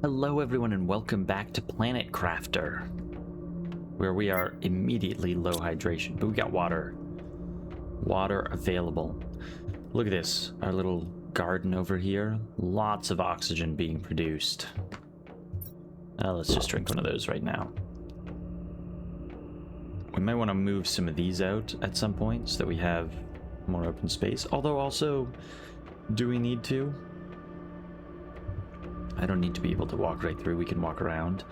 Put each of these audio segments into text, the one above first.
Hello everyone and welcome back to Planet Crafter, where we are immediately low hydration, but we got water available. Look at this, our little garden over here, lots of oxygen being produced. Let's just drink one of those right now. We might want to move some of these out at some point so that we have more open space, although also, do we need to? I don't need to be able to walk right through, we can walk around.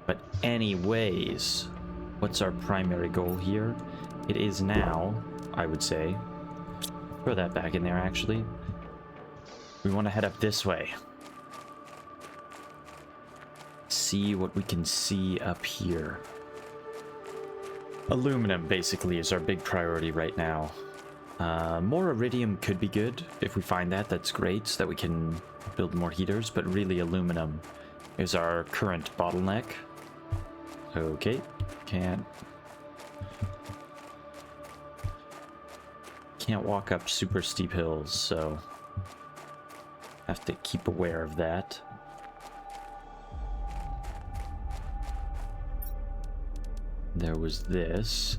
But anyways, what's our primary goal here? It is now, I would say, throw that back in there actually. We want to head up this way. See what we can see up here. Aluminum basically is our big priority right now. More iridium could be good. If we find that, that's great, so that we can build more heaters, but really aluminum is our current bottleneck. Okay, can't walk up super steep hills, so have to keep aware of that. There was this.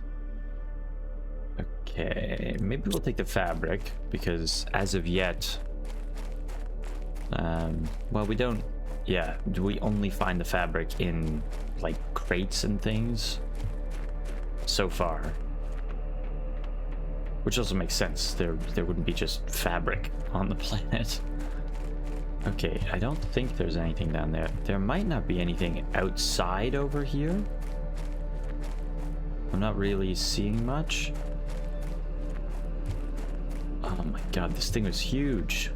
Okay, maybe we'll take the fabric, because as of yet, well, we don't, yeah, do we only find the fabric in, like, crates and things so far? Which also makes sense, there wouldn't be just fabric on the planet. Okay, I don't think there's anything down there. There might not be anything outside over here. I'm not really seeing much. Oh my god, this thing was huge.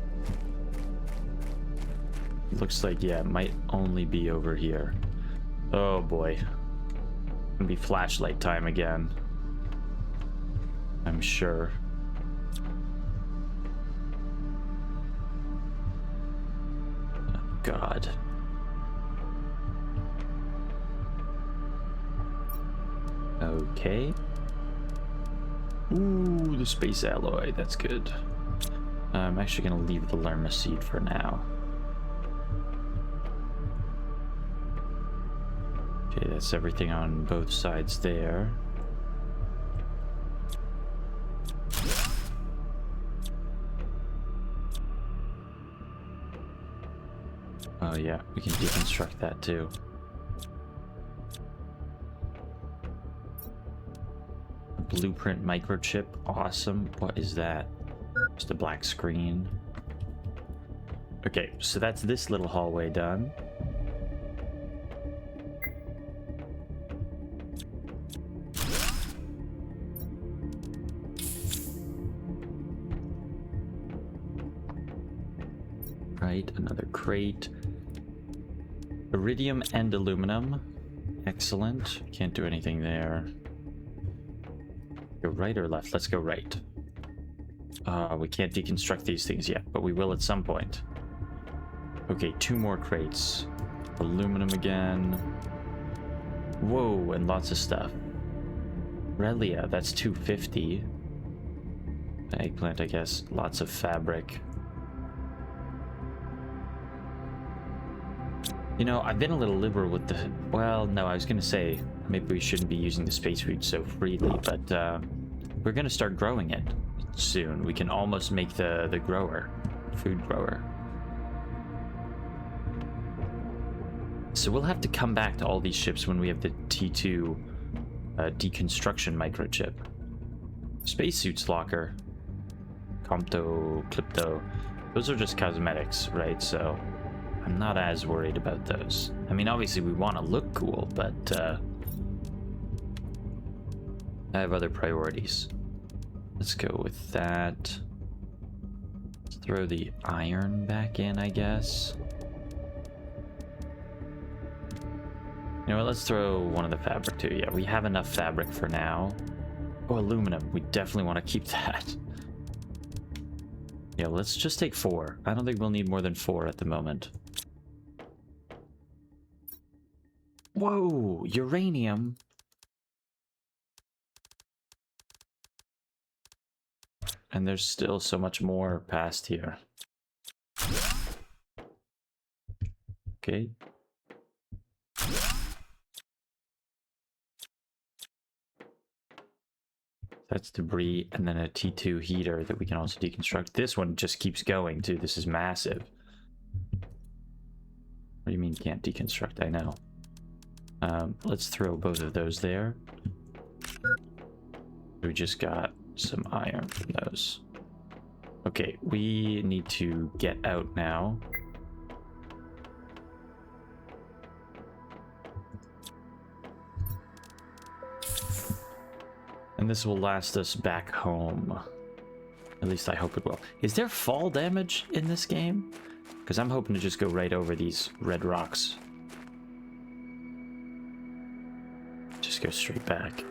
Looks like, yeah, it might only be over here. Oh boy. Gonna be flashlight time again, I'm sure. Oh god. Okay. Ooh, the space alloy, that's good. I'm actually gonna leave the Lerma seed for now. Okay, that's everything on both sides there. Oh yeah, we can deconstruct that too. Blueprint microchip, awesome. What is that? Just a black screen. Okay, so that's this little hallway done. Right, another crate. Iridium and aluminum. Excellent. Can't do anything there. Go right or left? Let's go right. We can't deconstruct these things yet, but we will at some point. Okay, 2 more crates. Aluminum again. Whoa, and lots of stuff. Relia, that's 250. Eggplant, I guess. Lots of fabric. You know, I've been a little liberal with the... Well, no, I was going to say maybe we shouldn't be using the space food so freely, but we're going to start growing it soon. We can almost make the grower, food grower. So we'll have to come back to all these ships when we have the T2 deconstruction microchip. Spacesuits locker. Compto, Clipto. Those are just cosmetics, right? So I'm not as worried about those. I mean, obviously we want to look cool, but I have other priorities. Let's go with that. Let's throw the iron back in, I guess. You know what, let's throw one of the fabric too. Yeah, we have enough fabric for now. Oh, aluminum, we definitely want to keep that. Yeah, let's just take 4. I don't think we'll need more than 4 at the moment. Whoa, uranium. And there's still so much more past here. Okay. That's debris, and then a T2 heater that we can also deconstruct. This one just keeps going, too. This is massive. What do you mean can't deconstruct? I know. Let's throw both of those there. We just got some iron from those. Okay, we need to get out now. And this will last us back home. At least I hope it will. Is there fall damage in this game? Because I'm hoping to just go right over these red rocks. Just go straight back.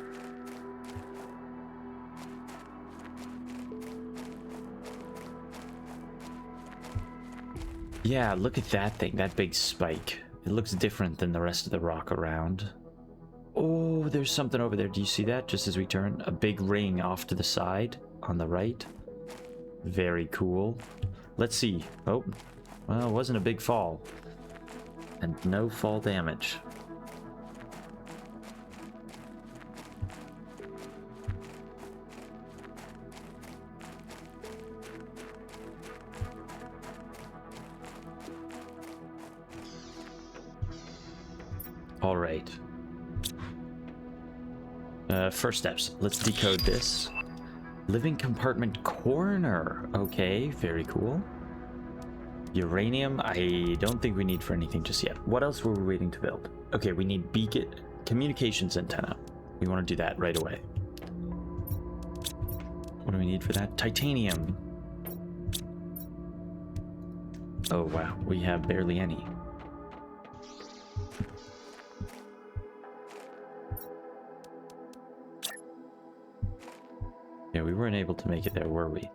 Yeah, look at that thing, that big spike. It looks different than the rest of the rock around. Oh, there's something over there. Do you see that? Just as we turn, a big ring off to the side on the right. Very cool. Let's see. Oh, well, it wasn't a big fall. And no fall damage. All right. First steps. Let's decode this. Living compartment corner. Okay, very cool. Uranium, I don't think we need for anything just yet. What else were we waiting to build? Okay, we need beacon communications antenna. We want to do that right away. What do we need for that? Titanium. Oh wow, we have barely any. Yeah, we weren't able to make it there, were we?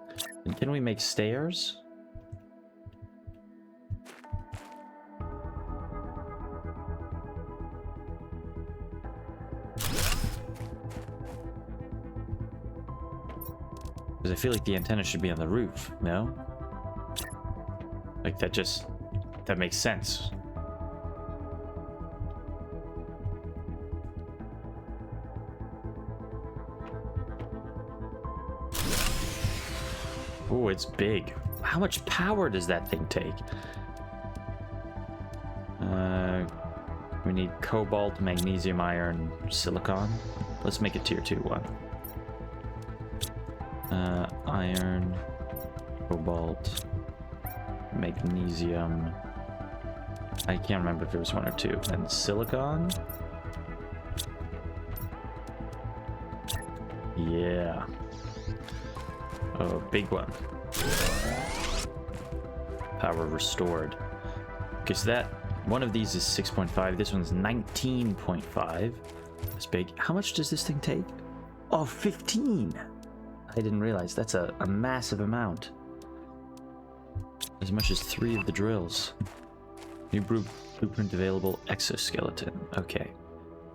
And can we make stairs? Because I feel like the antenna should be on the roof, no? Like that makes sense. Oh, it's big. How much power does that thing take? We need cobalt, magnesium, iron, silicon. Let's make it tier 2 one. Iron, cobalt, magnesium. I can't remember if it was 1 or 2. And silicon? Yeah. Oh, big one. Power restored. Okay, so that one of these is 6.5. This one's 19.5. That's big. How much does this thing take? Oh, 15. I didn't realize that's a massive amount. As much as 3 of the drills. New blueprint available. Exoskeleton. Okay.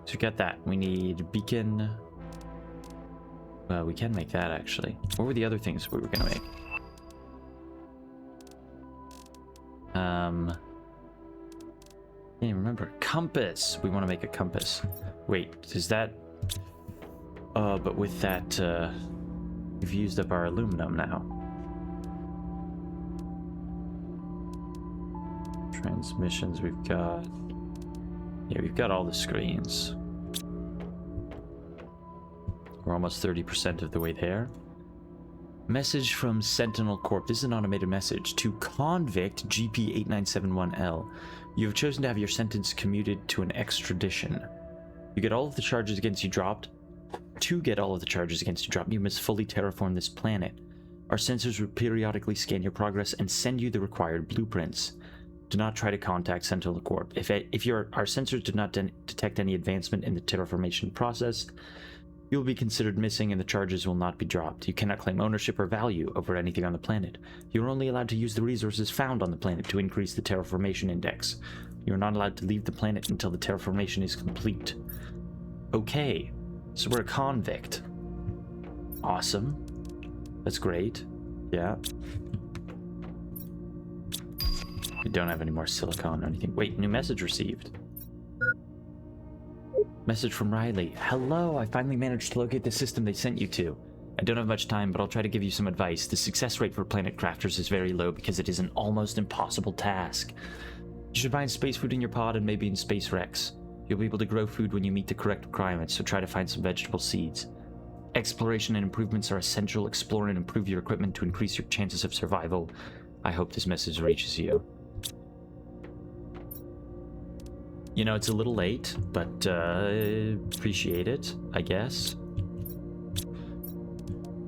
So we got that. We need beacon. Well, we can make that actually. What were the other things we were gonna make? Can't even remember. Compass. We want to make a compass. Wait, is that? But with that, we've used up our aluminum now. Transmissions. We've got. Yeah, we've got all the screens. We're almost 30% of the way there. Message from Sentinel Corp. This is an automated message to convict GP8971L. You have chosen to have your sentence commuted to an extradition. You get all of the charges against you dropped. To get all of the charges against you dropped, you must fully terraform this planet. Our sensors will periodically scan your progress and send you the required blueprints. Do not try to contact Sentinel Corp. If our sensors do not detect any advancement in the terraformation process, you will be considered missing and the charges will not be dropped. You cannot claim ownership or value over anything on the planet. You are only allowed to use the resources found on the planet to increase the terraformation index. You are not allowed to leave the planet until the terraformation is complete. Okay, so we're a convict. Awesome. That's great. Yeah. We don't have any more silicon or anything. Wait, new message received. Message from Riley. Hello, I finally managed to locate the system they sent you to. I don't have much time, but I'll try to give you some advice. The success rate for planet crafters is very low because it is an almost impossible task. You should find space food in your pod and maybe in space Rex. You'll be able to grow food when you meet the correct requirements, so try to find some vegetable seeds. Exploration and improvements are essential. Explore and improve your equipment to increase your chances of survival. I hope this message reaches you. You know, it's a little late, but appreciate it, I guess.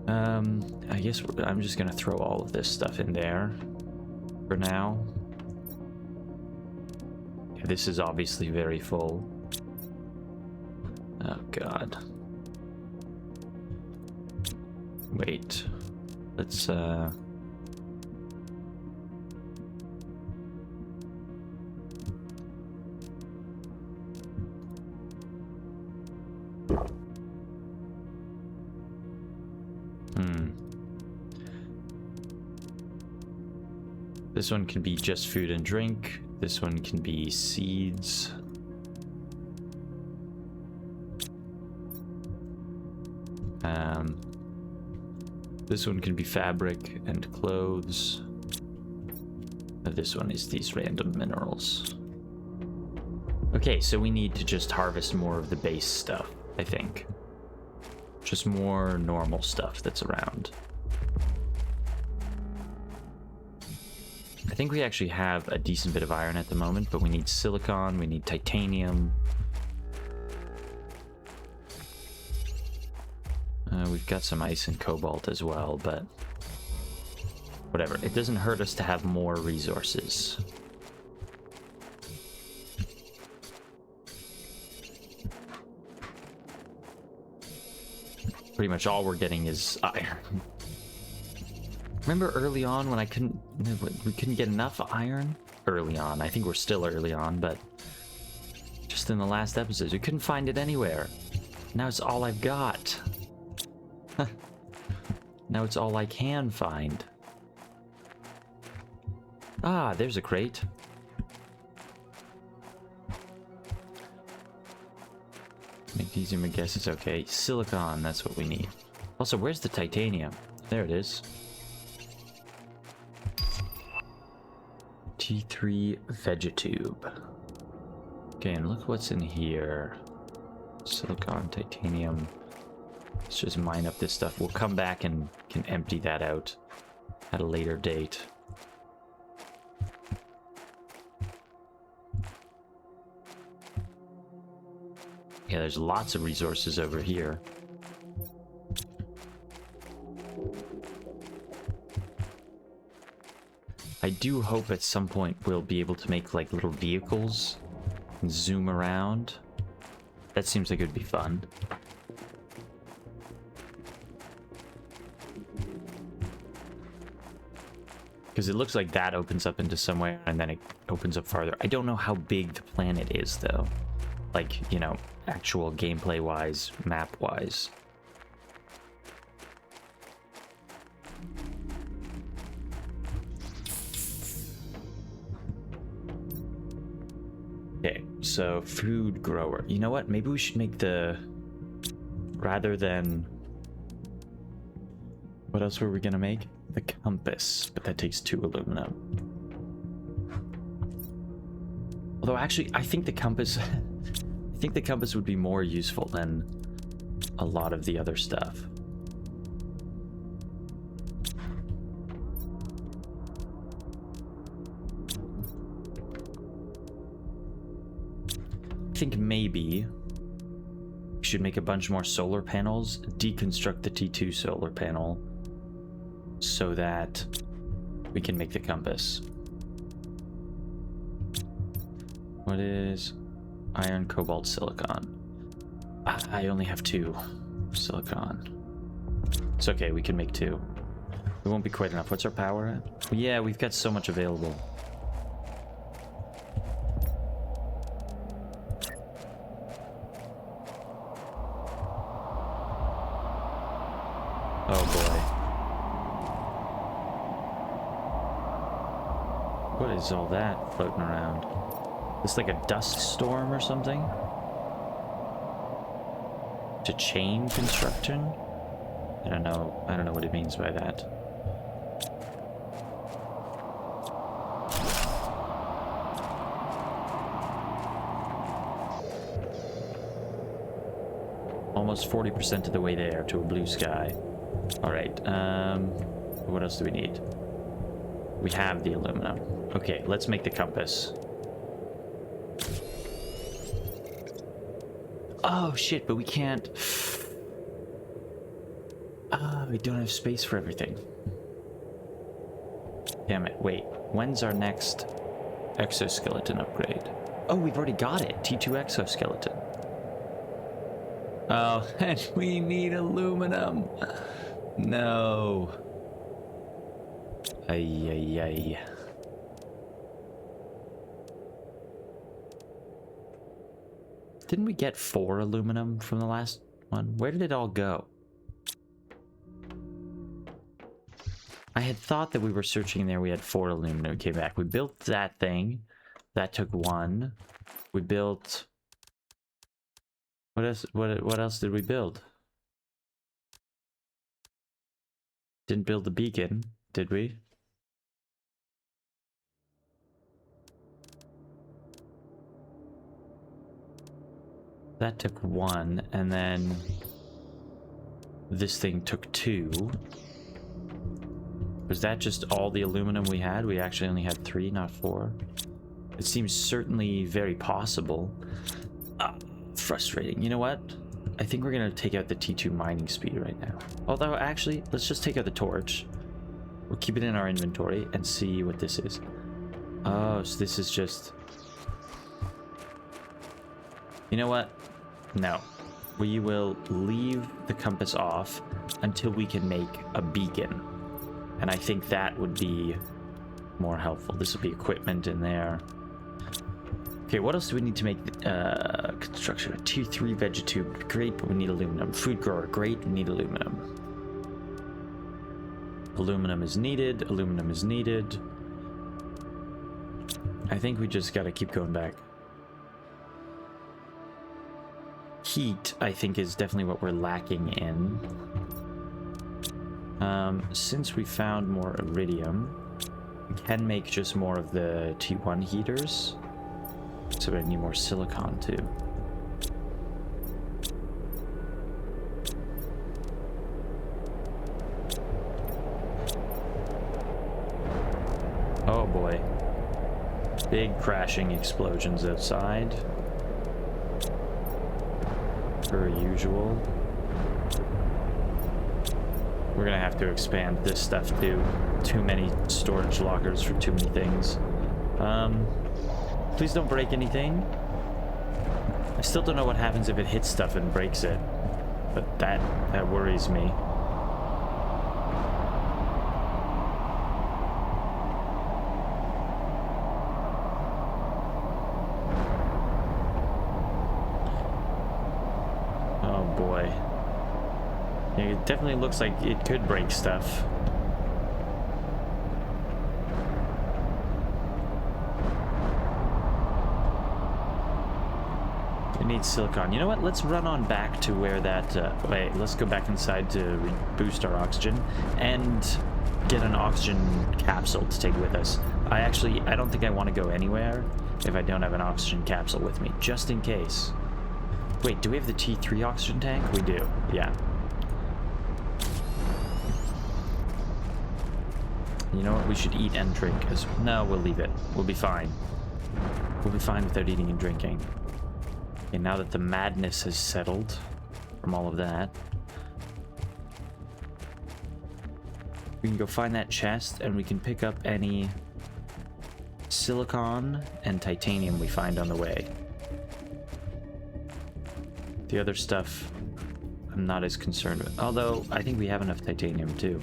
I guess I'm just gonna throw all of this stuff in there for now. Yeah, this is obviously very full. Oh god. Wait. Let's This one can be just food and drink. This one can be seeds. This one can be fabric and clothes. This one is these random minerals. Okay, so we need to just harvest more of the base stuff, I think. Just more normal stuff that's around. I think we actually have a decent bit of iron at the moment, but we need silicon, we need titanium. We've got some ice and cobalt as well, but whatever. It doesn't hurt us to have more resources. Pretty much all we're getting is iron. Remember early on when we couldn't get enough iron? Early on, I think we're still early on, but just in the last episodes, we couldn't find it anywhere. Now it's all I've got. Now it's all I can find. Ah, there's a crate. Magnesium, I guess it's okay. Silicon, that's what we need. Also, where's the titanium? There it is. T3 Vegetube. Okay, and look what's in here. Silicon, titanium. Let's just mine up this stuff. We'll come back and can empty that out at a later date. Yeah, there's lots of resources over here. I do hope at some point we'll be able to make like little vehicles and zoom around. That seems like it would be fun. Because it looks like that opens up into somewhere and then it opens up farther. I don't know how big the planet is though. Like, you know, actual gameplay wise, map wise. Okay, so food grower. You know what? Maybe we should make the... Rather than... What else were we gonna make? The compass, but that takes 2 aluminum. Although actually, I think the compass... I think the compass would be more useful than a lot of the other stuff. I think maybe we should make a bunch more solar panels, deconstruct the T2 solar panel so that we can make the compass. What is iron, cobalt, silicon? I only have 2 silicon. It's okay, we can make 2. It won't be quite enough. What's our power at? Yeah, we've got so much available. Oh boy. What is all that floating around? This like a dust storm or something? To chain construction? I don't know. I don't know what it means by that. Almost 40% of the way there to a blue sky. All right. What else do we need? We have the aluminum. Okay, let's make the compass. Oh shit! But we can't. We don't have space for everything. Damn it! Wait. When's our next exoskeleton upgrade? Oh, we've already got it. T2 exoskeleton. Oh, and we need aluminum. No. Ay, ay, ay. Didn't we get 4 aluminum from the last one? Where did it all go? I had thought that we were searching there. We had 4 aluminum. We came back. We built that thing. That took 1. We built... What else? What else did we build? Didn't build the beacon, did we? That took 1, and then this thing took 2. Was that just all the aluminum we had? We actually only had 3, not 4. It seems certainly very possible. Frustrating. You know what? I think we're gonna take out the T2 mining speed right now. Although, actually, let's just take out the torch. We'll keep it in our inventory and see what this is. Oh, so this is just... You know what? No. We will leave the compass off until we can make a beacon. And I think that would be more helpful. This will be equipment in there. Okay, what else do we need to make construction? A T3 vegetube, great, but we need aluminum. Food grower, great, we need aluminum. Aluminum is needed, aluminum is needed. I think we just gotta keep going back. Heat, I think, is definitely what we're lacking in. Since we found more iridium, we can make just more of the T1 heaters. So we need more silicon too. Oh boy. Big crashing explosions outside. Per usual. We're gonna have to expand this stuff too. Too many storage lockers for too many things. Please don't break anything. I still don't know what happens if it hits stuff and breaks it, but that worries me. Oh boy. Yeah, it definitely looks like it could break stuff. Need silicon. You know what? Let's run on back to where that... wait, let's go back inside to boost our oxygen and get an oxygen capsule to take with us. I don't think I want to go anywhere if I don't have an oxygen capsule with me, just in case. Wait, do we have the T3 oxygen tank? We do, yeah. You know what? We should eat and drink. No, we'll leave it. We'll be fine. We'll be fine without eating and drinking. Okay, now that the madness has settled from all of that, we can go find that chest and we can pick up any silicon and titanium we find on the way. The other stuff I'm not as concerned with, although I think we have enough titanium too.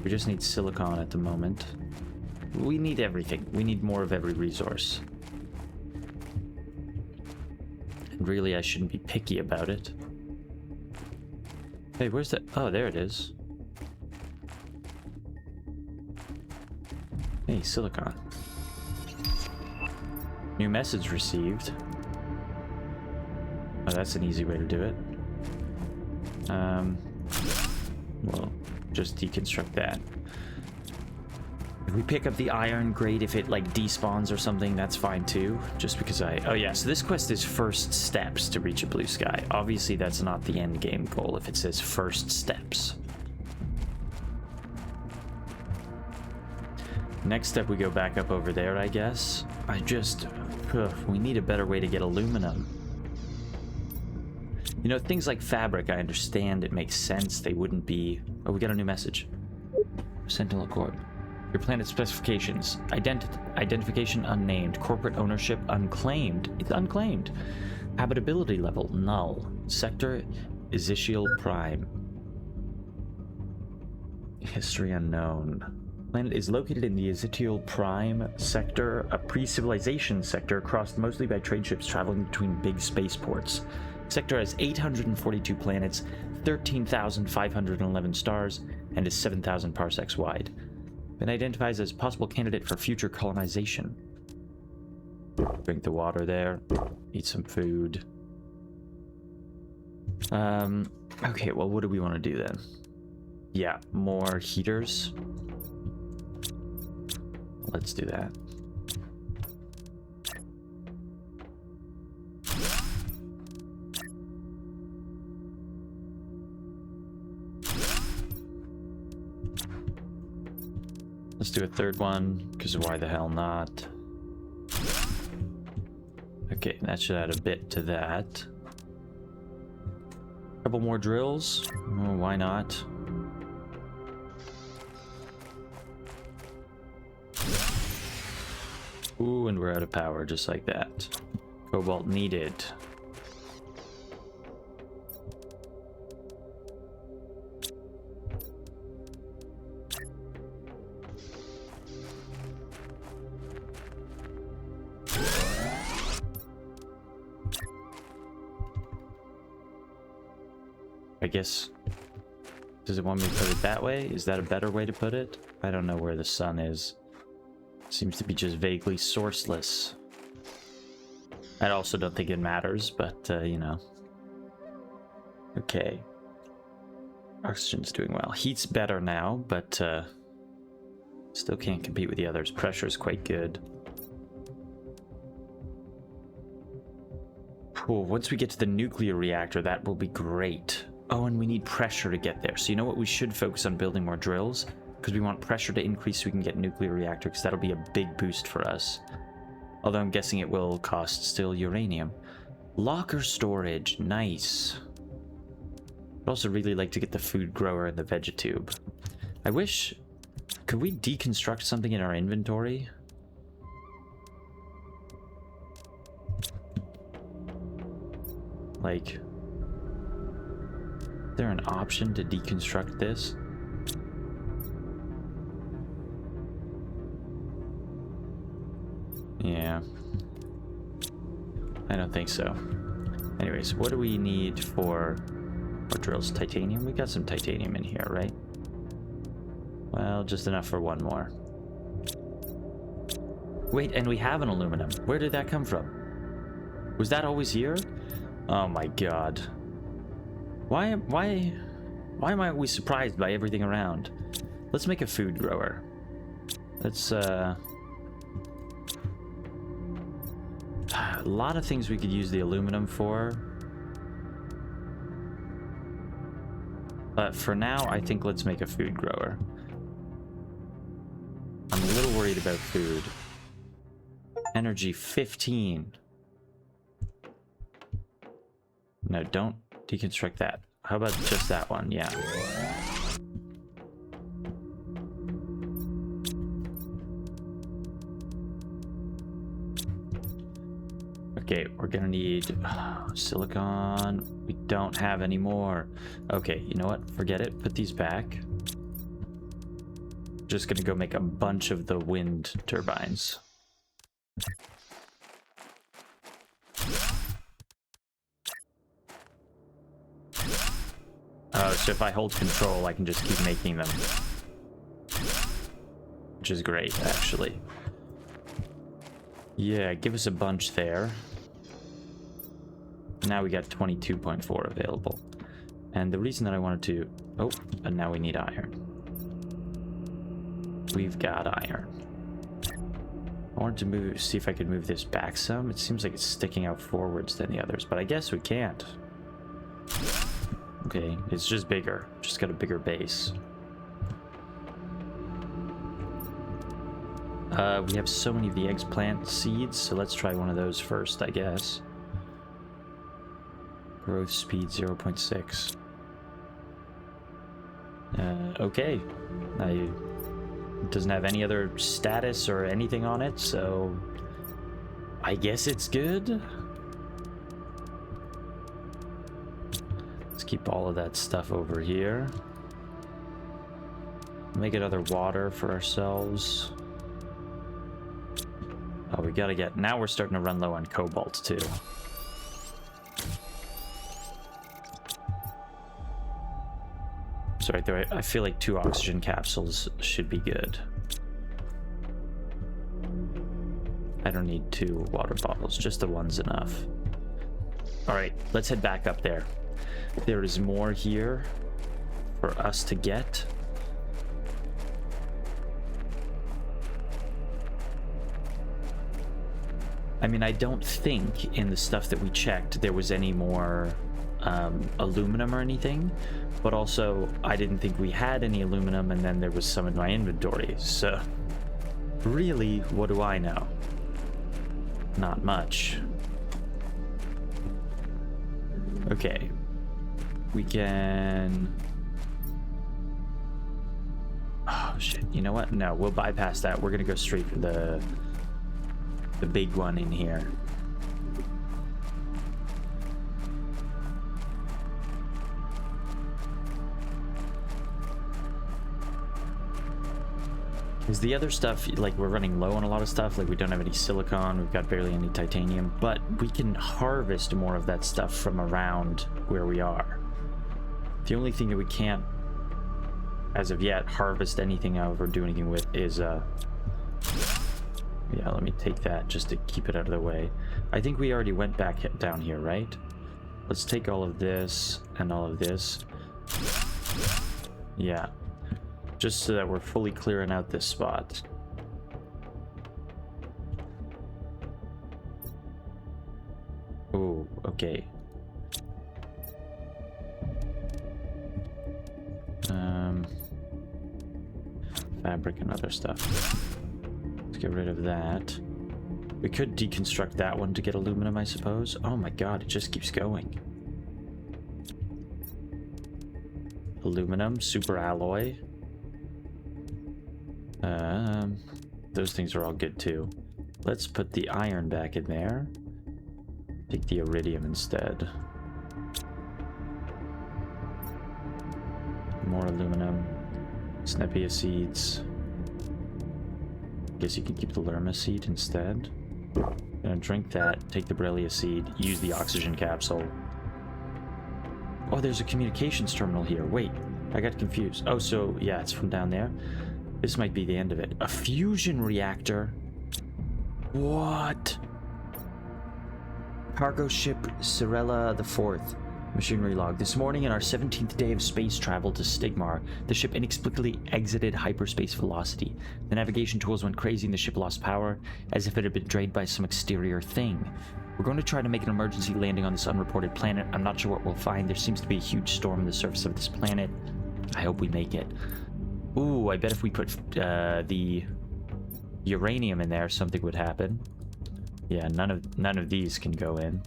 We just need silicon at the moment. We need everything. We need more of every resource. And really, I shouldn't be picky about it. Hey, where's that? Oh, there it is. Hey, silicon. New message received. Oh, that's an easy way to do it. Well, just deconstruct that. If we pick up the iron, great. If it like despawns or something, that's fine too. Just because oh yeah, so this quest is first steps to reach a blue sky. Obviously that's not the end game goal if it says first steps. Next step, we go back up over there, I guess. We need a better way to get aluminum. You know, things like fabric, I understand, it makes sense. They wouldn't be... Oh, we got a new message. Sentinel Corp. Your planet specifications. Identification unnamed. Corporate ownership unclaimed. It's unclaimed. Habitability level null. Sector Ezekiel Prime. History unknown. Planet is located in the Ezekiel Prime sector, a pre-civilization sector crossed mostly by trade ships traveling between big spaceports. Sector has 842 planets, 13,511 stars, and is 7,000 parsecs wide. Been identified as possible candidate for future colonization. Drink the water there. Eat some food. Okay, well, what do we want to do then? Yeah, more heaters. Let's do that. Let's do a third one, because why the hell not? Okay, that should add a bit to that. Couple more drills. Oh, why not? Ooh, and we're out of power just like that. Cobalt needed. I guess... Does it want me to put it that way? Is that a better way to put it? I don't know where the sun is. Seems to be just vaguely sourceless. I also don't think it matters, but, you know. Okay. Oxygen's doing well. Heat's better now, but, still can't compete with the others. Pressure's quite good. Cool. Once we get to the nuclear reactor, that will be great. Oh, and we need pressure to get there. So you know what? We should focus on building more drills. Because we want pressure to increase so we can get nuclear reactor, because that'll be a big boost for us. Although I'm guessing it will cost still uranium. Locker storage, nice. I'd also really like to get the food grower and the vegetube. I wish... Could we deconstruct something in our inventory? Like... Is there an option to deconstruct this? Yeah. I don't think so. Anyways, what do we need for our drills? Titanium? We got some titanium in here, right? Well, just enough for one more. Wait, and we have an aluminum. Where did that come from? Was that always here? Oh my god. Why am I always surprised by everything around? Let's make a food grower. Let's, a lot of things we could use the aluminum for. But for now, I think let's make a food grower. I'm a little worried about food. Energy 15. No, don't deconstruct that. How about just that one? Yeah. Okay, we're gonna need silicon. We don't have any more. Okay, you know what? Forget it. Put these back. Just gonna go make a bunch of the wind turbines. So if I hold control, I can just keep making them. Which is great, actually. Yeah, give us a bunch there. Now we got 22.4 available. And the reason that I wanted to... Oh, and now we need iron. We've got iron. I wanted to move, see if I could move this back some. It seems like it's sticking out forwards than the others, but I guess we can't. Okay, it's just bigger. Just got a bigger base. We have so many of the eggplant seeds, so let's try one of those first, I guess. Growth speed 0.6. Okay. It doesn't have any other status or anything on it, so I guess it's good. Let's keep all of that stuff over here. Make another water for ourselves. Oh, we gotta get... Now we're starting to run low on cobalt, too. So right there, I feel like 2 oxygen capsules should be good. I don't need 2 water bottles, just the one's enough. Alright, let's head back up there. There is more here for us to get. I mean, I don't think in the stuff that we checked there was any more aluminum or anything, but also I didn't think we had any aluminum, and then there was some in my inventory, so really, what do I know? Not much. Okay, we can... Oh shit, you know what? No, we'll bypass that. We're gonna go straight for the big one in here. Is the other stuff, like, we're running low on a lot of stuff, like we don't have any silicon, we've got barely any titanium, but we can harvest more of that stuff from around where we are. The only thing that we can't, as of yet, harvest anything of or do anything with is yeah, let me take that just to keep it out of the way. I think we already went back down here, right? Let's take all of this and all of this. Yeah. Just so that we're fully clearing out this spot. Oh, okay. Fabric and other stuff. Let's get rid of that. We could deconstruct that one to get aluminum, I suppose. Oh my god, it just keeps going. Aluminum, super alloy. Those things are all good too. Let's put the iron back in there. Take the iridium instead. More aluminum. Snepia seeds. Guess you can keep the Lerma seed instead. Gonna drink that, take the Borrelia seed, use the oxygen capsule. Oh, there's a communications terminal here. Wait, I got confused. Oh, so yeah, it's from down there. This might be the end of it. A fusion reactor? What? Cargo ship Cirella IV. Machinery log. This morning, in our 17th day of space travel to Stigmar, the ship inexplicably exited hyperspace velocity. The navigation tools went crazy and the ship lost power, as if it had been drained by some exterior thing. We're going to try to make an emergency landing on this unreported planet. I'm not sure what we'll find. There seems to be a huge storm on the surface of this planet. I hope we make it. Ooh, I bet if we put the uranium in there, something would happen. Yeah, none of these can go in.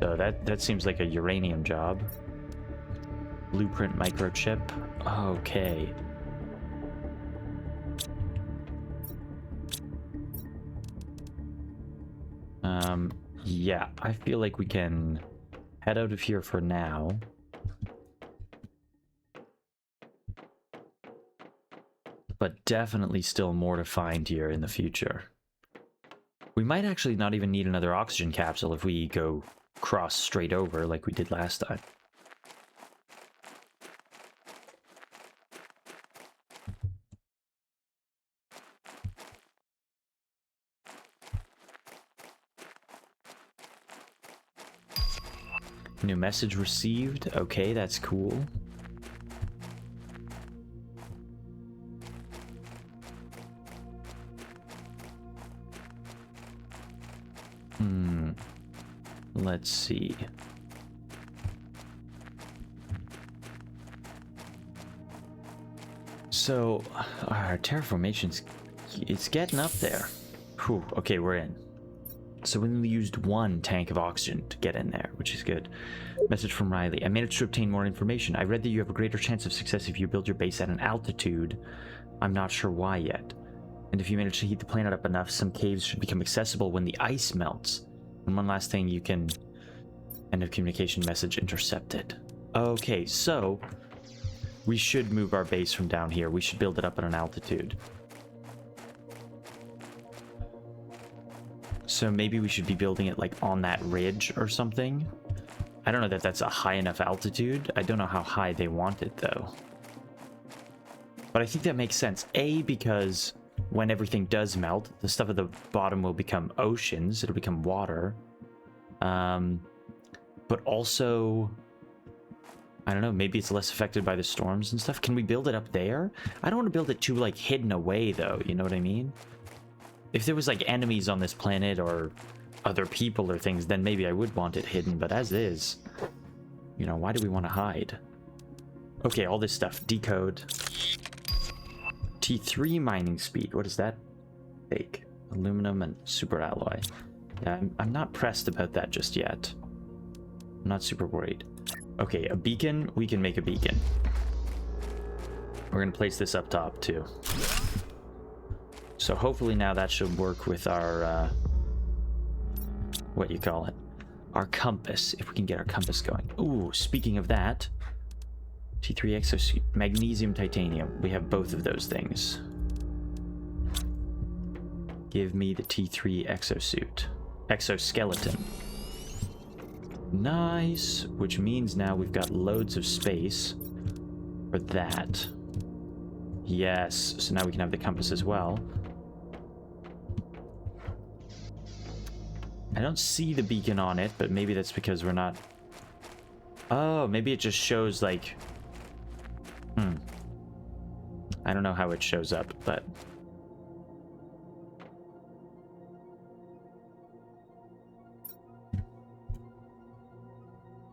So that seems like a uranium job. Blueprint microchip. Okay. Yeah, I feel like we can head out of here for now. But definitely still more to find here in the future. We might actually not even need another oxygen capsule if we go cross straight over like we did last time. New message received. Okay, that's cool. Let's see. So, our terraformation's... it's getting up there. Whew, okay, we're in. So we only used 1 tank of oxygen to get in there, which is good. Message from Riley. I managed to obtain more information. I read that you have a greater chance of success if you build your base at an altitude. I'm not sure why yet. And if you manage to heat the planet up enough, some caves should become accessible when the ice melts. And one last thing, you can... End of communication message intercepted. Okay, so... we should move our base from down here. We should build it up at an altitude. So maybe we should be building it like on that ridge or something. I don't know that that's a high enough altitude. I don't know how high they want it though. But I think that makes sense. A, because when everything does melt, the stuff at the bottom will become oceans. It'll become water. But also... I don't know, maybe it's less affected by the storms and stuff. Can we build it up there? I don't want to build it too, like, hidden away, though. You know what I mean? If there was, like, enemies on this planet or other people or things, then maybe I would want it hidden. But as is, you know, why do we want to hide? Okay, all this stuff. Decode. T3 mining speed. What does that take? Aluminum and super alloy. Yeah, I'm not pressed about that just yet. I'm not super worried. Okay, a beacon. We can make a beacon. We're going to place this up top, too. So hopefully now that should work with our, what you call it? Our compass, if we can get our compass going. Ooh, speaking of that, T3 exosuit, magnesium, titanium. We have both of those things. Give me the T3 exosuit. Exoskeleton. Nice, which means now we've got loads of space for that. Yes, so now we can have the compass as well. I don't see the beacon on it, but maybe that's because we're not... Oh, maybe it just shows like... I don't know how it shows up, but...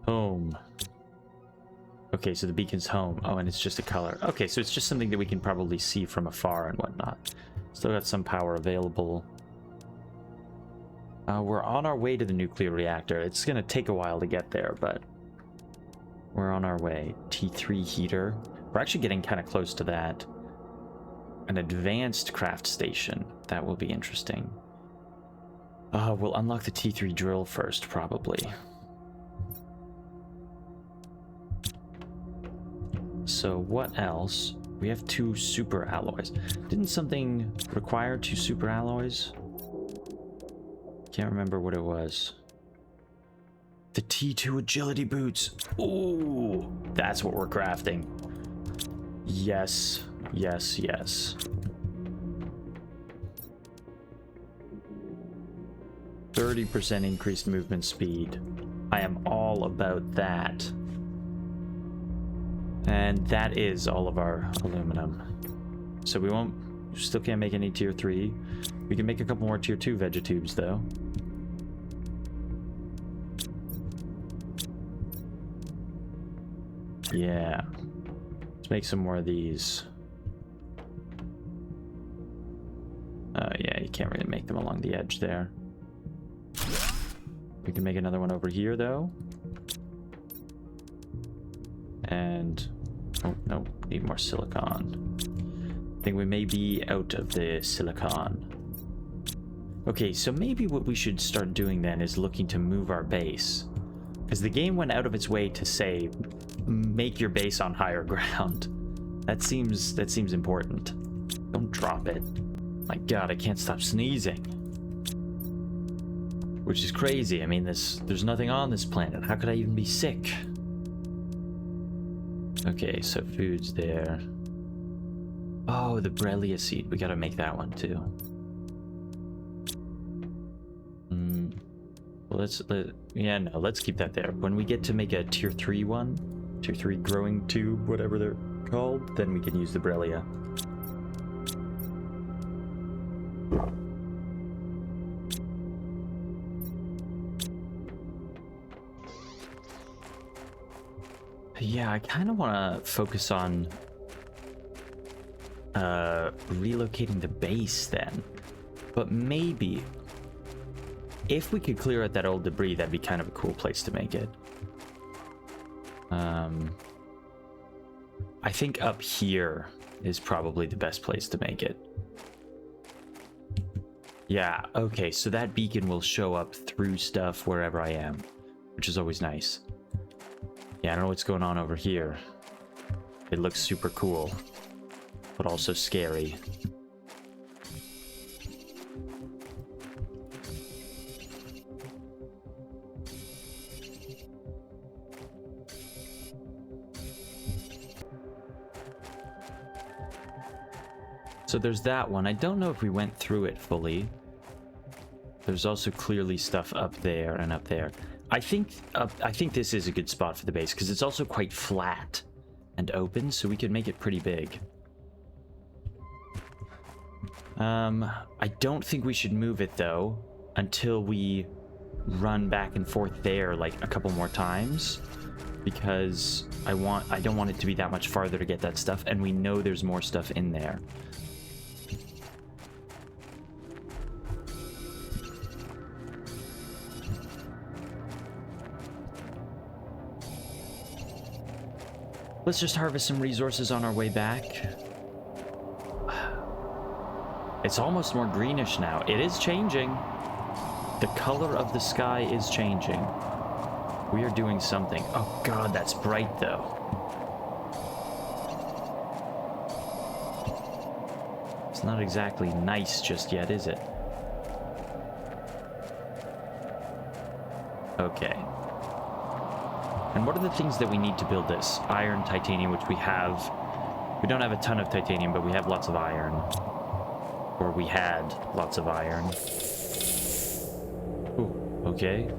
Home. Okay, so the beacon's home. Oh, and it's just a color. Okay, so it's just something that we can probably see from afar and whatnot. Still got some power available. We're on our way to the nuclear reactor. It's gonna take a while to get there, but we're on our way. T3 heater. We're actually getting kind of close to that. An advanced craft station. That will be interesting. We'll unlock the T3 drill first, probably. So what else? We have 2 super alloys. Didn't something require 2 super alloys? Can't remember what it was. The T2 agility boots. Ooh, that's what we're crafting. Yes, yes, yes. 30% increased movement speed. I am all about that. And that is all of our aluminum. So we still can't make any tier 3. We can make a couple more tier 2 vegetubes though. Yeah. Let's make some more of these. Yeah, you can't really make them along the edge there. We can make another one over here though. And oh no, need more silicon. I think we may be out of the silicon. Okay, so maybe what we should start doing then is looking to move our base, because the game went out of its way to say make your base on higher ground. That seems important. Don't drop it. My god, I can't stop sneezing. Which is crazy. I mean, there's nothing on this planet. How could I even be sick? Okay, so food's there. Oh, the Brelia seed. We gotta make that one too. Yeah, no, let's keep that there. When we get to make a tier 3 one, tier 3 growing tube, whatever they're called, then we can use the Brillia. Yeah, I kind of want to focus on relocating the base then. But maybe if we could clear out that old debris, that'd be kind of a cool place to make it. I think up here is probably the best place to make it. Yeah, okay, so that beacon will show up through stuff wherever I am, which is always nice. Yeah, I don't know what's going on over here. It looks super cool, but also scary. So there's that one. I don't know if we went through it fully. There's also clearly stuff up there and up there. I think this is a good spot for the base because it's also quite flat and open, so we could make it pretty big. I don't think we should move it though until we run back and forth there like a couple more times, because I don't want it to be that much farther to get that stuff, and we know there's more stuff in there. Let's just harvest some resources on our way back. It's almost more greenish now. It is changing. The color of the sky is changing. We are doing something. Oh god, that's bright though. It's not exactly nice just yet, is it? Okay. And what are the things that we need to build this? Iron, titanium, which we have. We don't have a ton of titanium, but we have lots of iron. Or we had lots of iron. Ooh, okay.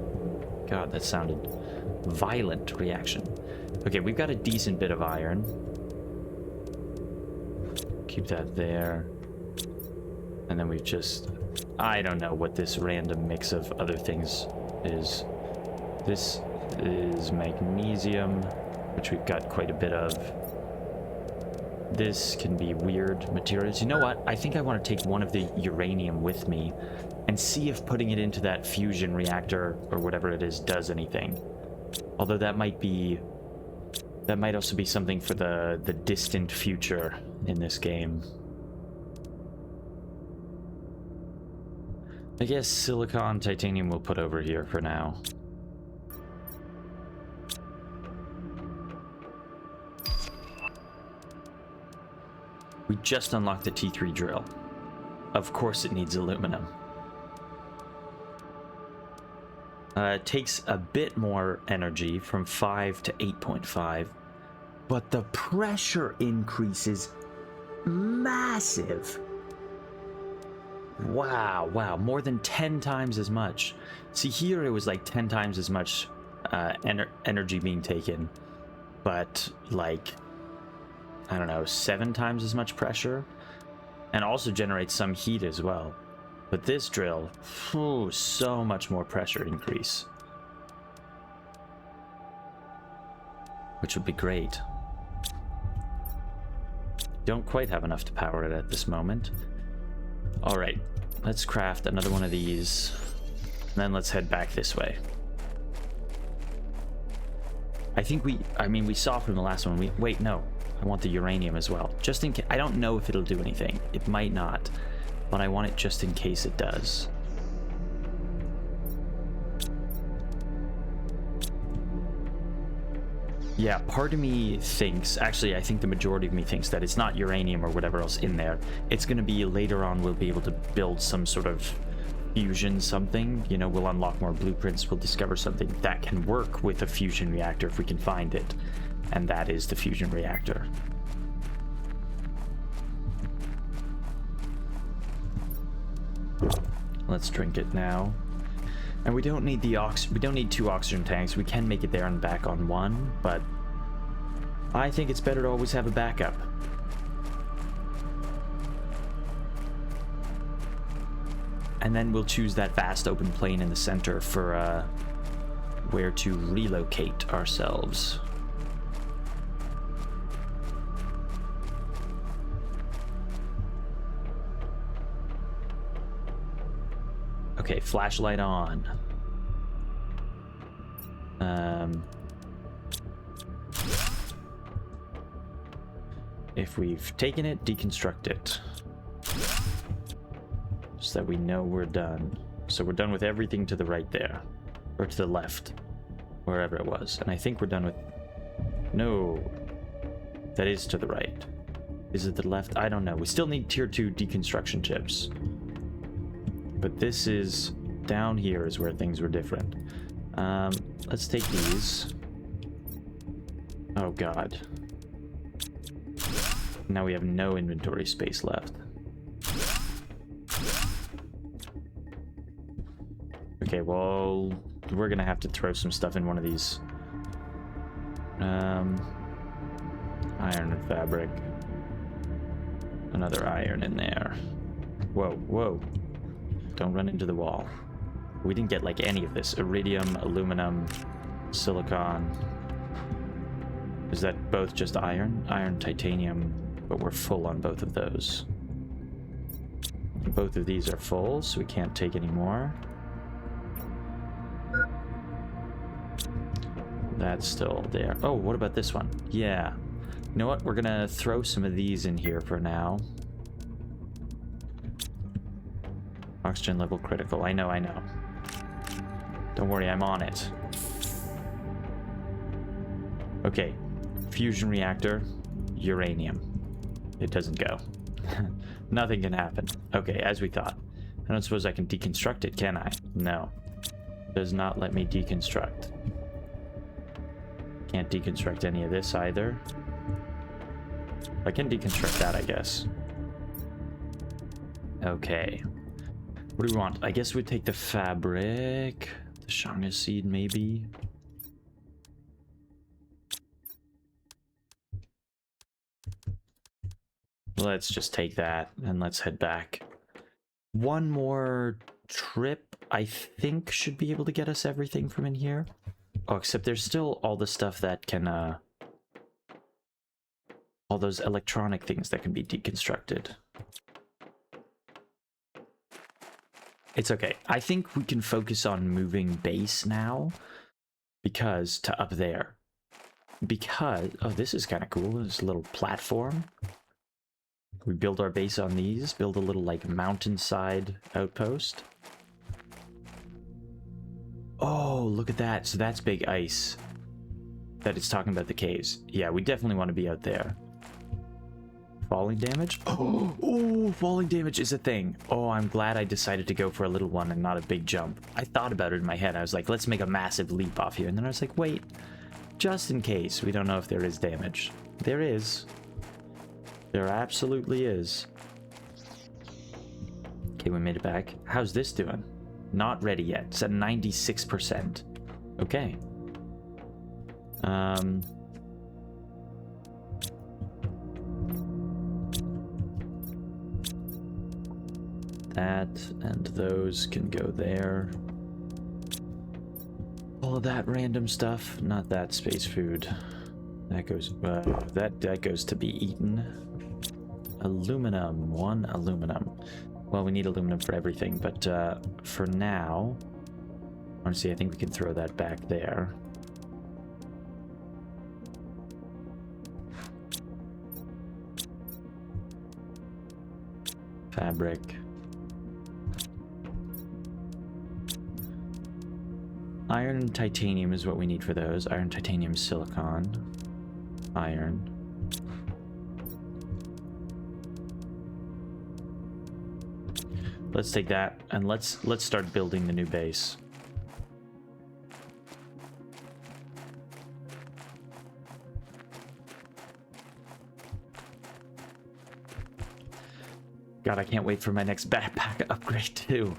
God, that sounded violent reaction. Okay, we've got a decent bit of iron. Keep that there. And then we've just... I don't know what this random mix of other things is. This is magnesium, which we've got quite a bit of. This can be weird materials. You know what? I think I want to take one of the uranium with me and see if putting it into that fusion reactor or whatever it is does anything. Although that might also be something for the distant future in this game. I guess silicon, titanium we'll put over here for now. We just unlocked the T3 drill. Of course it needs aluminum. It takes a bit more energy from 5 to 8.5, but the pressure increases massive. Wow, more than 10 times as much. See, here it was like 10 times as much energy being taken, but like, I don't know, 7 times as much pressure, and also generates some heat as well. But this drill, so much more pressure increase, which would be great. Don't quite have enough to power it at this moment. All right, let's craft another one of these, and then let's head back this way. I think we saw from the last one, wait, no. I want the uranium as well, just in case. I don't know if it'll do anything. It might not, but I want it just in case it does. Yeah, part of me thinks, actually I think the majority of me thinks that it's not uranium or whatever else in there. It's going to be later on we'll be able to build some sort of fusion something. You know, we'll unlock more blueprints, we'll discover something that can work with a fusion reactor if we can find it. And that is the fusion reactor. Let's drink it now. And we don't need we don't need 2 oxygen tanks. We can make it there and back on 1, but I think it's better to always have a backup. And then we'll choose that vast open plain in the center for where to relocate ourselves. Okay, flashlight on. If we've taken it, deconstruct it. So that we know we're done. So we're done with everything to the right there. Or to the left. Wherever it was. And I think we're done with... No. That is to the right. Is it the left? I don't know. We still need tier 2 deconstruction chips. But this is... Down here is where things were different. Let's take these. Oh god. Now we have no inventory space left. Okay, well, we're gonna have to throw some stuff in one of these. Iron and fabric. Another iron in there. Whoa, whoa. Don't run into the wall. We didn't get like any of this. Iridium, aluminum, silicon. Is that both just iron? Iron, titanium, but we're full on both of those. Both of these are full, so we can't take any more. That's still there. Oh, what about this one? Yeah. You know what? We're gonna throw some of these in here for now. Oxygen level critical. I know, I know. Don't worry, I'm on it. Okay. Fusion reactor. Uranium. It doesn't go. Nothing can happen. Okay, as we thought. I don't suppose I can deconstruct it, can I? No. Does not let me deconstruct. Can't deconstruct any of this either. I can deconstruct that, I guess. Okay. What do we want? I guess we'd take the fabric. The Shanga seed, maybe. Let's just take that and let's head back. One more trip, I think, should be able to get us everything from in here. Oh, except there's still all the stuff that can, all those electronic things that can be deconstructed. It's okay. I think we can focus on moving base now. Because, to up there. Because, oh, this is kind of cool. This little platform. We build our base on these. Build a little, like, mountainside outpost. Oh, look at that. So that's big ice. That it's talking about the caves. Yeah, we definitely want to be out there. Falling damage? Oh, falling damage is a thing. Oh, I'm glad I decided to go for a little one and not a big jump. I thought about it in my head. I was like, let's make a massive leap off here. And then I was like, wait, just in case. We don't know if there is damage. There is. There absolutely is. Okay, we made it back. How's this doing? Not ready yet. It's at 96%. Okay. That and those can go there. All of that random stuff, not that space food. That goes that goes to be eaten. Aluminum, 1 aluminum. Well, we need aluminum for everything, but for now, honestly, I think we can throw that back there. Fabric. Iron and titanium is what we need for those. Iron, titanium, silicon. Iron. Let's take that and let's start building the new base. God, I can't wait for my next backpack upgrade too.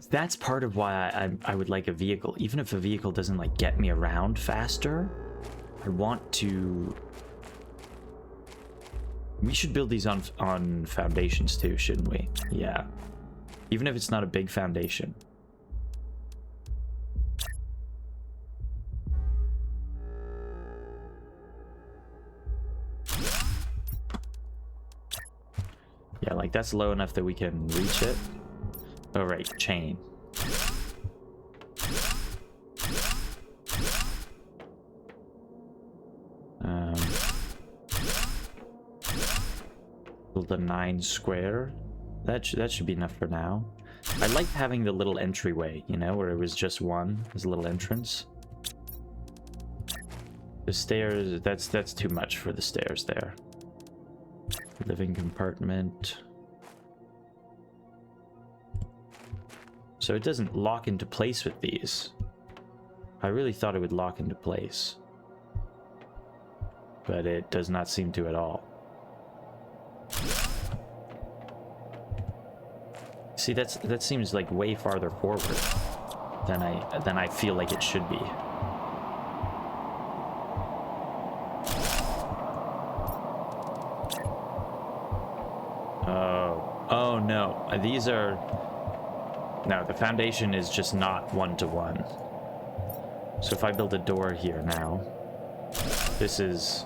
That's part of why I would like a vehicle. Even if a vehicle doesn't like get me around faster, I want to... We should build these on foundations too, shouldn't we? Yeah. Even if it's not a big foundation. Yeah, like that's low enough that we can reach it. Oh, right, chain. Build a 9 square. That should be enough for now. I liked having the little entryway, you know, where it was just one, as a little entrance. The stairs, that's too much for the stairs there. Living compartment. So it doesn't lock into place with these. I really thought it would lock into place. But it does not seem to at all. See, that seems like way farther forward than I feel like it should be. Oh no, these are... No, the foundation is just not one-to-one. So if I build a door here now, this is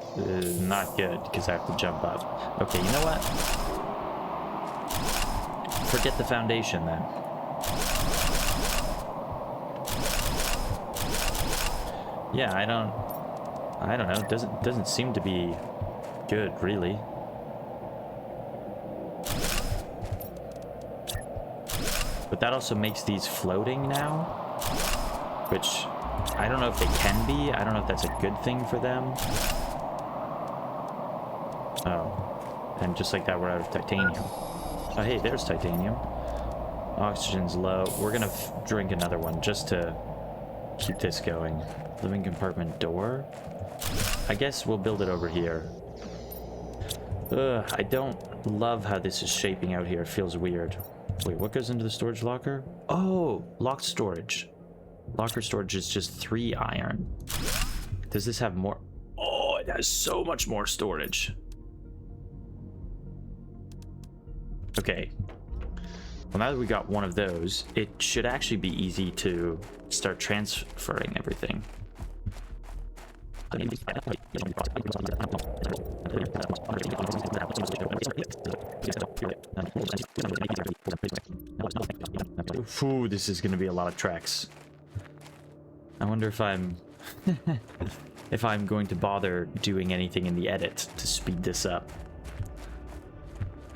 not good because I have to jump up. Okay, you know what? Forget the foundation then. Yeah, I don't know. It doesn't seem to be good, really. But that also makes these floating now, which I don't know if they can be. I don't know if that's a good thing for them. Oh, and just like that, we're out of titanium. Oh, hey, there's titanium. Oxygen's low. We're gonna drink another one just to keep this going. Living compartment door. I guess we'll build it over here. Ugh, I don't love how this is shaping out here. It feels weird. Wait, what goes into the storage locker? Oh, locked storage. Locker storage is just 3 iron. Does this have more? Oh, it has so much more storage. Okay. Well, now that we got one of those, it should actually be easy to start transferring everything. Ooh, this is going to be a lot of tracks. I wonder if I'm if I'm going to bother doing anything in the edit to speed this up.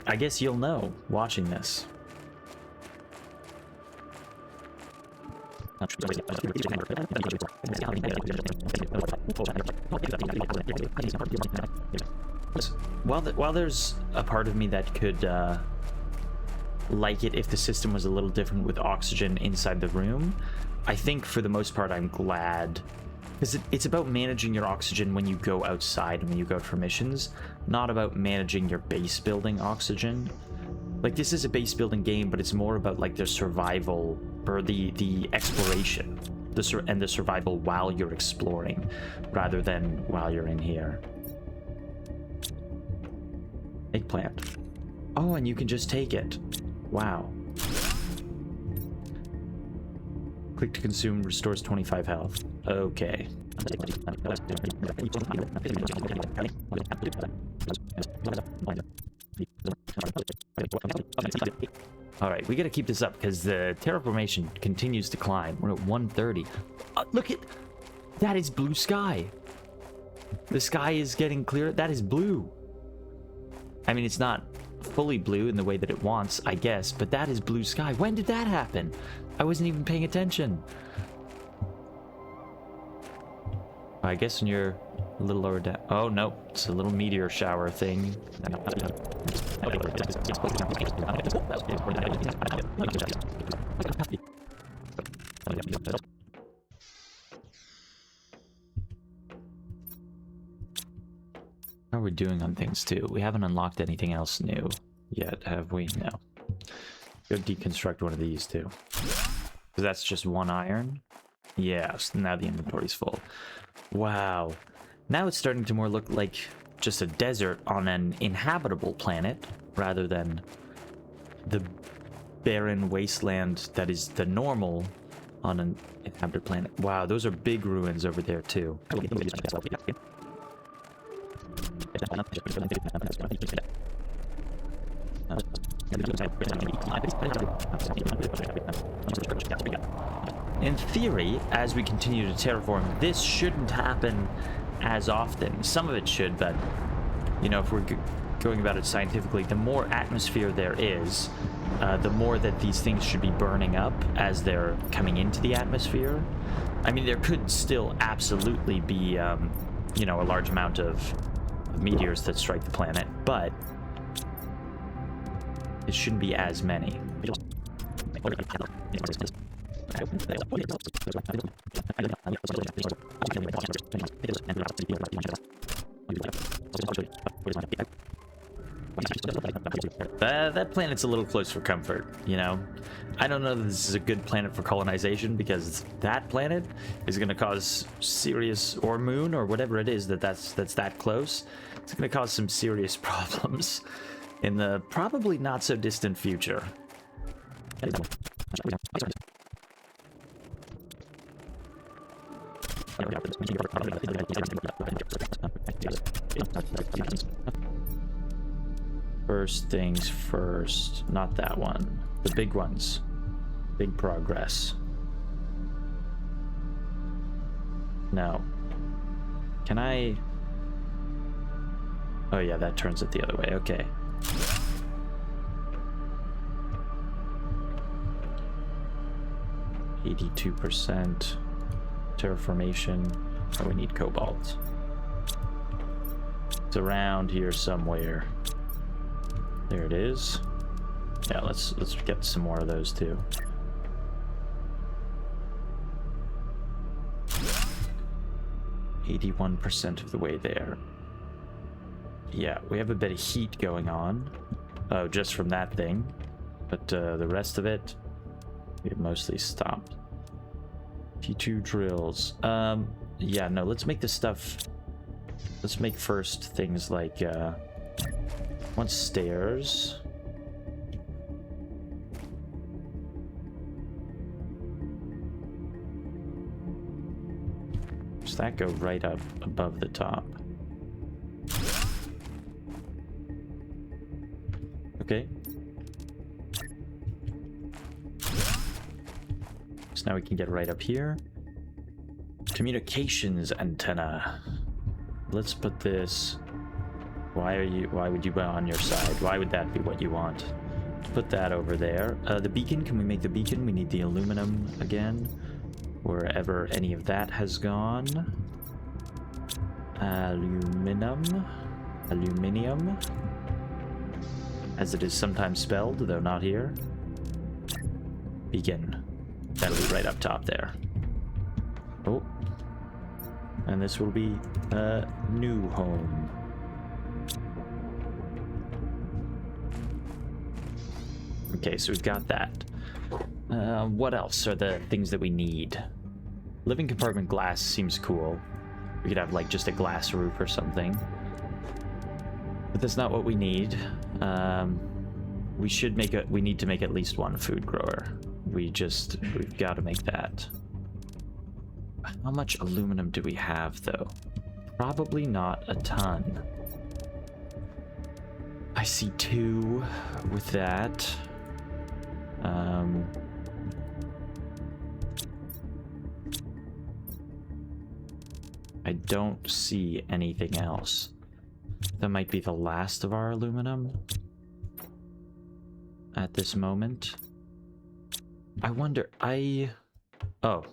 I guess you'll know watching this. While there's a part of me that could like it if the system was a little different with oxygen inside the room, I think for the most part I'm glad, because it's about managing your oxygen when you go outside and when you go for missions, not about managing your base building oxygen. Like, this is a base building game, but it's more about like the survival or the exploration, and the survival while you're exploring, rather than while you're in here. Eggplant. Oh, and you can just take it. Wow. Click to consume, restores 25 health. Okay. Alright, we gotta keep this up because the terraformation continues to climb. We're at 130. Look at... That is blue sky. The sky is getting clearer. That is blue. I mean, it's not fully blue in the way that it wants, I guess, but that is blue sky. When did that happen? I wasn't even paying attention. I guess when you're a little lower down... Oh, no. It's a little meteor shower thing. How are we doing on things, too? We haven't unlocked anything else new yet, have we? No. Go deconstruct one of these too. Because that's just 1 iron. Yes, now the inventory's full. Wow. Now it's starting to more look like just a desert on an inhabitable planet rather than the barren wasteland that is the normal on an inhabited planet. Wow, those are big ruins over there too. In theory, as we continue to terraform, this shouldn't happen as often. Some of it should, but, you know, if we're going about it scientifically, the more atmosphere there is, the more that these things should be burning up as they're coming into the atmosphere. I mean, there could still absolutely be, you know, a large amount of meteors that strike the planet, but it shouldn't be as many. That planet's a little close for comfort, you know? I don't know that this is a good planet for colonization because that planet is going to cause serious, or moon, or whatever it is that's that close. It's going to cause some serious problems in the probably not so distant future. First things first, not that one. The big ones. Big progress. No. Can I... Oh yeah, that turns it the other way, okay. %, terraformation. Oh, we need cobalt. It's around here somewhere. There it is. Yeah, let's get some more of those too. %, of the way there. Yeah, we have a bit of heat going on. Oh, just from that thing. But the rest of it, we have mostly stopped. P2 drills. Yeah, no, let's make this stuff... Let's make first things like, want stairs. Does that go right up above the top? Okay. So now we can get right up here. Communications antenna. Let's put this... Why would you be on your side? Why would that be what you want? Put that over there. The beacon, can we make the beacon? We need the aluminum again. Wherever any of that has gone. Aluminium. As it is sometimes spelled, though not here. Beacon. That'll be right up top there. Oh. And this will be a new home. Okay, so we've got that. What else are the things that we need? Living compartment glass seems cool. We could have like just a glass roof or something. But that's not what we need. We need to make at least one food grower. We've got to make that. How much aluminum do we have though? Probably not a ton. I see 2 with that. I don't see anything else. That might be the last of our aluminum at this moment. I wonder, oh.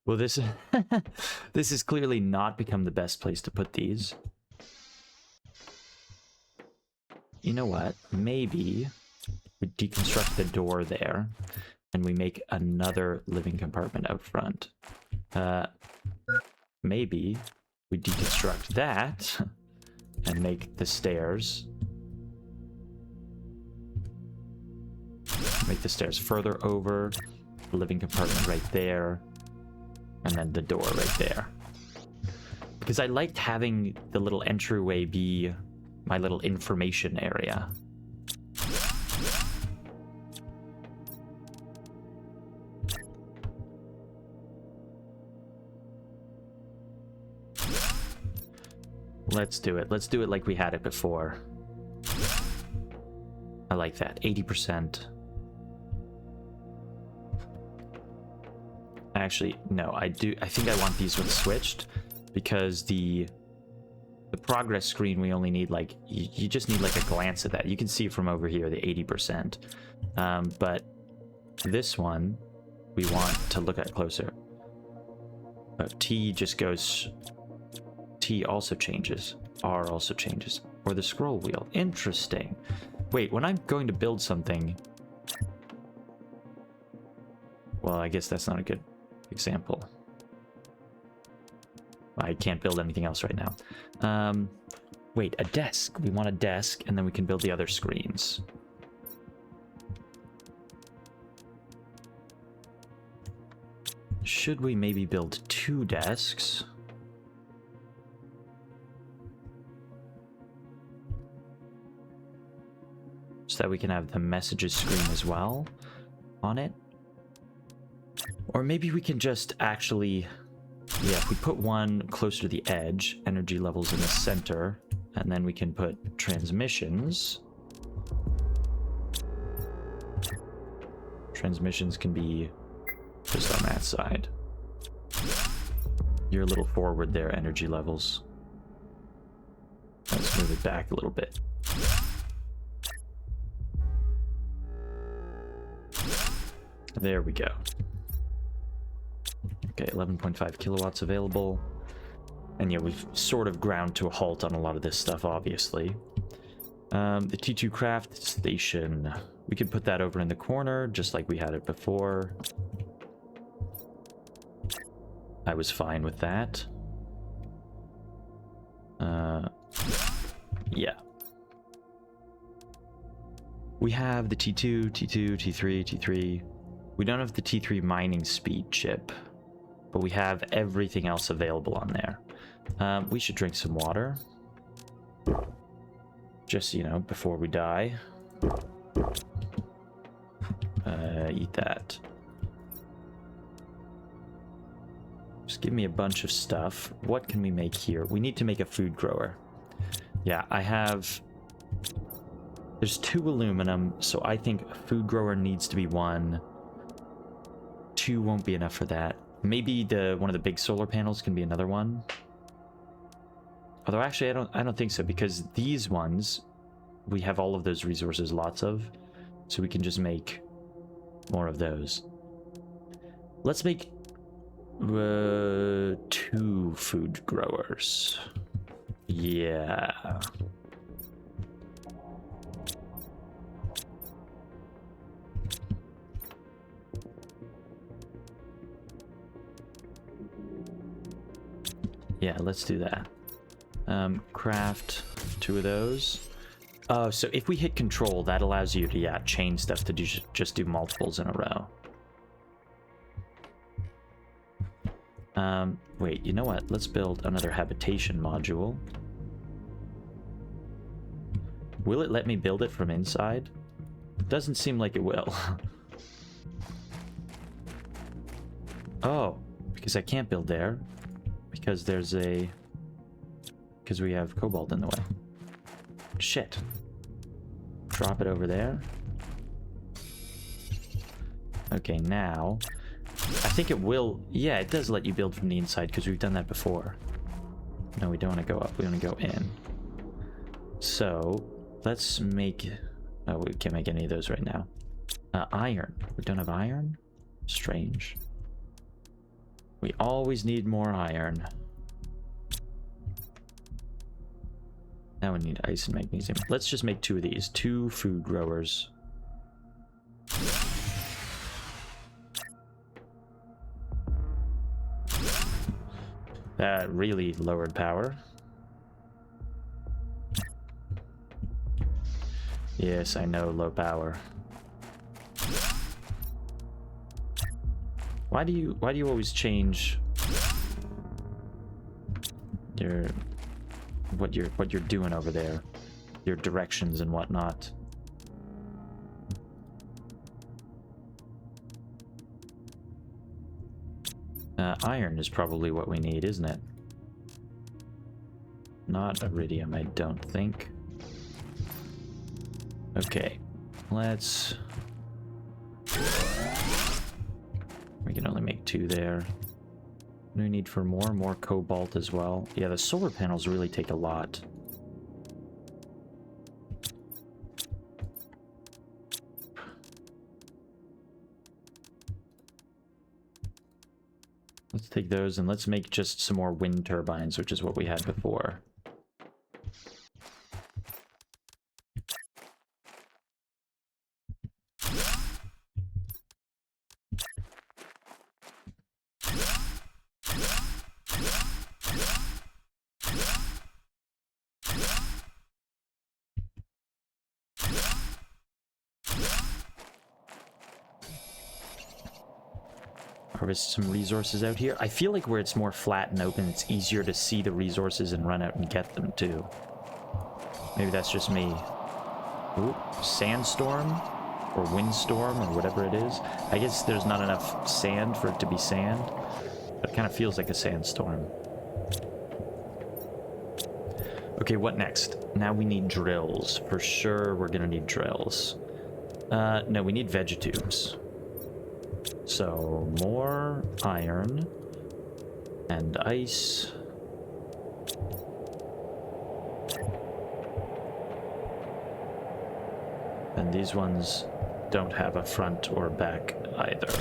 Well, this this has clearly not become the best place to put these. You know what? Maybe we deconstruct the door there, and we make another living compartment out front. Maybe we deconstruct that and make the stairs. Make the stairs further over. The living compartment right there. And then the door right there. Because I liked having the little entryway be my little information area. Let's do it. Let's do it like we had it before. I like that. 80%. Actually, no, I think I want these ones switched because the progress screen, we only need like, you just need like a glance at that. You can see from over here, the 80%. But this one, we want to look at closer. T just goes, T also changes, R also changes, or the scroll wheel. Interesting. Wait, when I'm going to build something, well, I guess that's not a good example. I can't build anything else right now. Wait, a desk. We want a desk, and then we can build the other screens. Should we maybe build 2 desks? So that we can have the messages screen as well on it. Or maybe we can just actually, yeah, if we put one closer to the edge, energy levels in the center, and then we can put transmissions. Transmissions can be just on that side. You're a little forward there, energy levels. Let's move it back a little bit. There we go. Okay, 11.5 kilowatts available. And yeah, we've sort of ground to a halt on a lot of this stuff, obviously. The T2 craft station. We could put that over in the corner, just like we had it before. I was fine with that. Yeah. We have the T2, T2, T3, T3. We don't have the T3 mining speed chip, but we have everything else available on there. We should drink some water. Just, you know, before we die. Eat that. Just give me a bunch of stuff. What can we make here? We need to make a food grower. Yeah, I have... There's 2 aluminum, so I think a food grower needs to be 1. 2 won't be enough for that. Maybe one of the big solar panels can be another one. Although actually I don't think so, because these ones we have all of those resources, lots of, so we can just make more of those. Let's make 2 food growers. Yeah. Yeah, let's do that. Craft 2 of those. Oh, so if we hit control, that allows you to, yeah, chain stuff to just do multiples in a row. Wait, you know what? Let's build another habitation module. Will it let me build it from inside? Doesn't seem like it will. Oh, because I can't build there. Because because we have cobalt in the way. Shit. Drop it over there. Okay, now I think it will. Yeah, it does let you build from the inside because we've done that before. No, we don't want to go up. We want to go in. So let's make... Oh, we can't make any of those right now. Iron. We don't have iron? Strange. We always need more iron. Now we need ice and magnesium. Let's just make 2 of these. 2 food growers. That really lowered power. Yes, I know, low power. Why do you always change your what you're doing over there? Your directions and whatnot. Iron is probably what we need, isn't it? Not iridium, I don't think. Okay, let's... We can only make 2 there. What do we need for more? More cobalt as well. Yeah, the solar panels really take a lot. Let's take those and let's make just some more wind turbines, which is what we had before. Harvest some resources out here. I feel like where it's more flat and open, it's easier to see the resources and run out and get them too. Maybe that's just me. Ooh, sandstorm or windstorm or whatever it is. I guess there's not enough sand for it to be sand, but it kind of feels like a sandstorm. Okay, what next? Now we need drills. For sure, we're gonna need drills. No, we need vegetubes. So, more iron and ice. And these ones don't have a front or back either.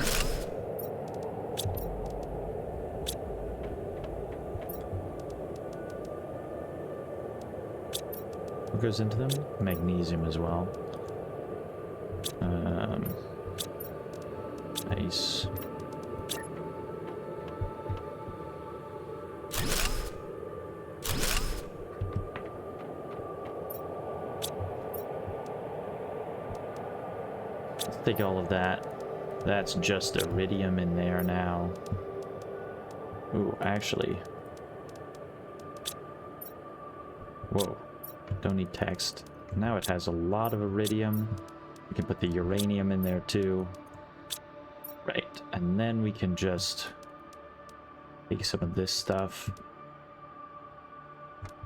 What goes into them? Magnesium as well. Nice. Let's take all of that. That's just iridium in there now. Ooh, actually. Whoa. Don't need text. Now it has a lot of iridium. We can put the uranium in there too. Right, and then we can just take some of this stuff.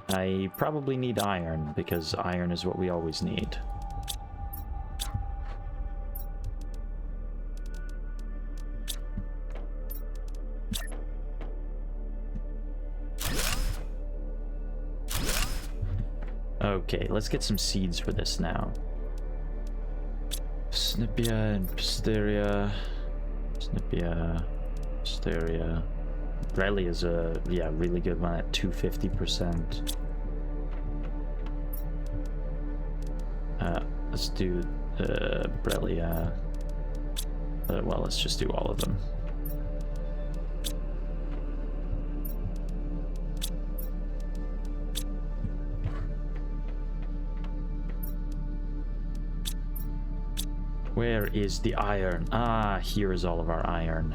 I probably need iron, because iron is what we always need. Okay, let's get some seeds for this now. Snipia and Pisteria. Snipia, Pisteria. Riley is a, yeah, really good one at 250%. Let's do Brelia. Well, let's just do all of them. Where is the iron? Ah, here is all of our iron.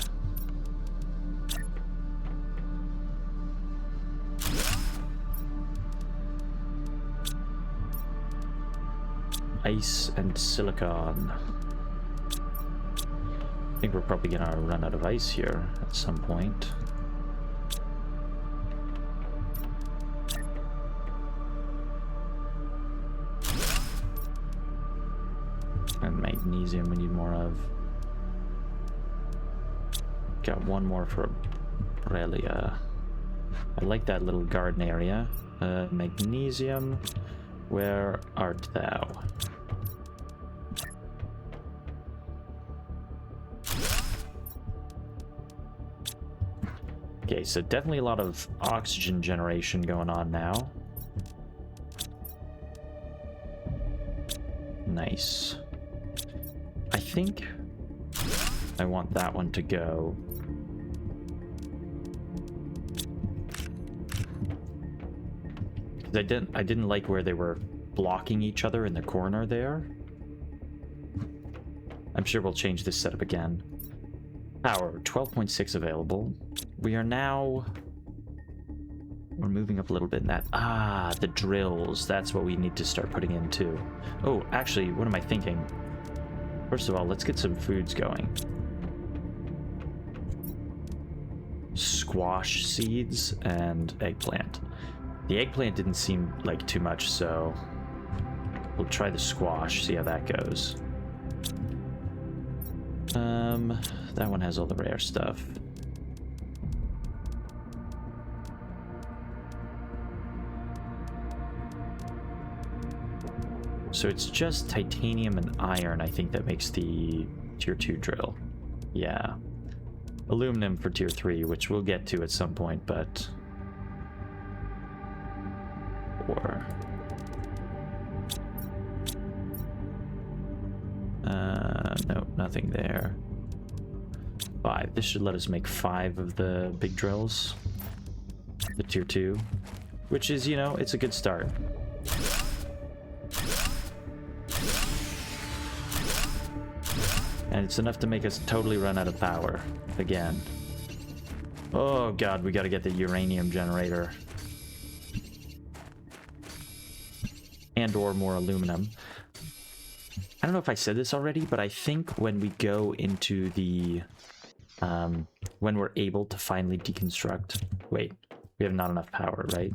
Ice and silicon. I think we're probably gonna run out of ice here at some point. And magnesium we need more of. Got one more for Brelia. I like that little garden area. Magnesium, where art thou? Okay, so definitely a lot of oxygen generation going on now. Nice. I think I want that one to go. I didn't like where they were blocking each other in the corner there. I'm sure we'll change this setup again. Power, 12.6 available. We are now... We're moving up a little bit in that. Ah, the drills. That's what we need to start putting in too. Oh, actually, what am I thinking? First of all, let's get some foods going. Squash seeds and eggplant. The eggplant didn't seem like too much, so we'll try the squash, see how that goes. That one has all the rare stuff. So it's just titanium and iron, I think, that makes the tier 2 drill. Yeah. Aluminum for tier 3, which we'll get to at some point, but... Or... No, nothing there. 5. This should let us make 5 of the big drills. The tier 2. Which is, you know, it's a good start. And it's enough to make us totally run out of power again. Oh god, we gotta get the uranium generator. And or more aluminum. I don't know if I said this already, but I think when we go into the... when we're able to finally deconstruct... Wait, we have not enough power, right?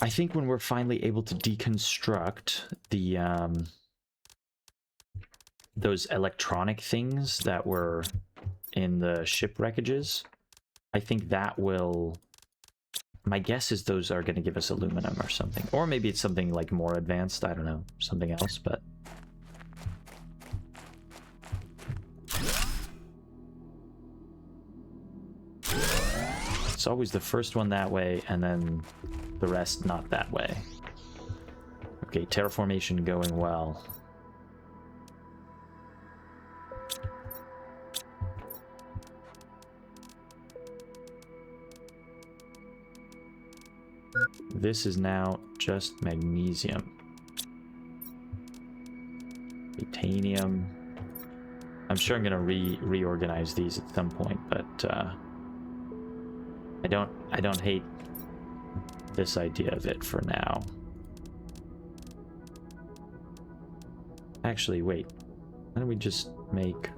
I think when we're finally able to deconstruct the... those electronic things that were in the ship wreckages, I think that will... My guess is those are going to give us aluminum or something. Or maybe it's something like more advanced, I don't know, something else, but... It's always the first one that way, and then the rest not that way. Okay, terraformation going well. This is now just magnesium. Titanium. I'm sure I'm gonna reorganize these at some point, but I don't hate this idea of it for now. Actually, wait. Why don't we just make...